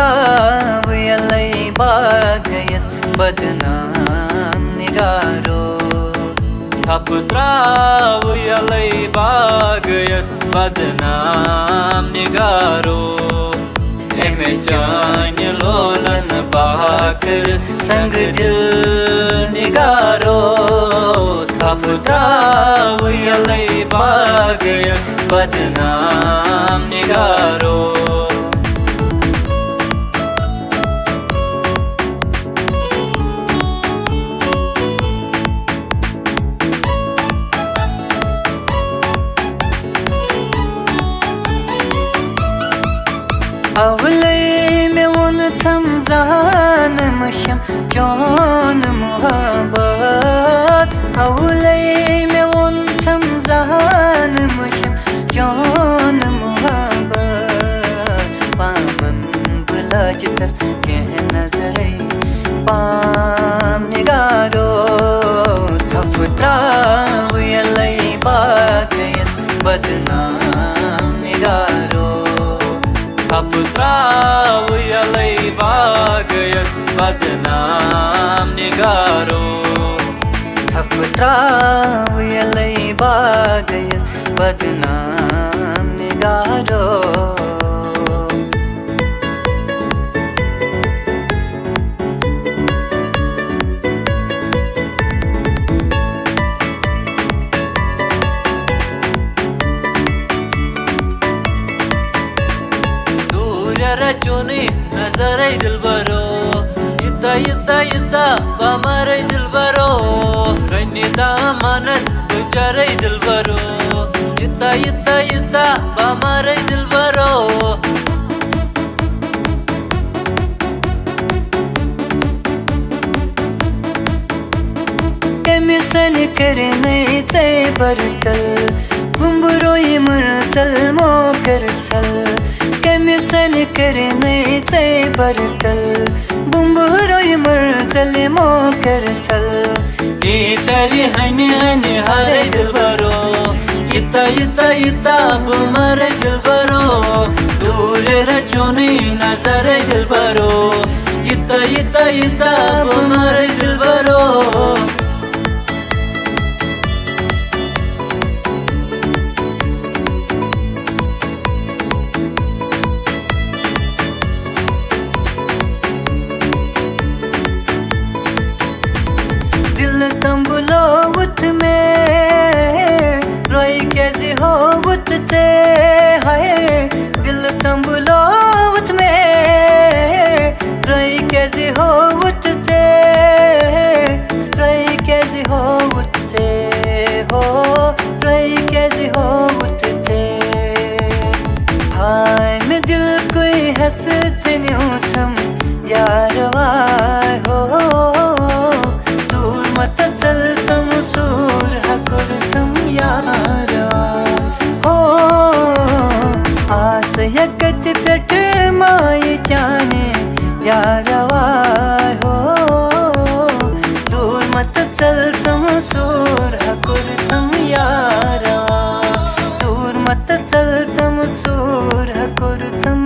त्रावयलै बागयस बदनाम निगारो थप त्रावयलै बागयस बदनाम निगारो एमे चान्य लोलन बाकर संग दिल निगारो थप त्रावयलै बागयस बदनाम निगारो अवले में उन थम जान मशम जान मुहब्बत अवले में उन थम जान मशम जान मुहब्बत पामन बुलाजतस के नजरे पाम निगारो थफ त्रावयलै बागयस बदनाम निगारो थप त्रावयलै बागयस बदनाम निगारो थप त्रावयलै बागयस बदनाम निगारो रचोनी नजरै दिलबरो इता इता इता बमरै दिलबरो रनिदा मनस गुजरै दिलबरो इता इता इता बमरै दिलबरो कमिसन करनै चै बरकल बुम्बुरोई मरचल मोकर छल कमिसन करनै चै बरकल बुम्बुरोई मरचल मोकर छल इतरी हनी हनी हरै दिलबरो इता इता इता बमरै दिलबरो दूर रचोनी नजरै दिलबरो इता इता इता बमरै दिलबरो तंबुलोवत में रोई कैसी होवत चे हाय दिल तंबुलोवत में रोई कैसी होवत चे रोई कैसी होवत चे हो रोई कैसी होवत चे हाय मैं दिल कोई हंस चन्यो थम यारवा हो मत चल तुम सूर हकुर तुम यारा हो आस यकत पेट माई जाने यारवा हो दूर मत चल तुम सूर हकुर तुम यारा दूर मत चल तुम सूर हकुर तुम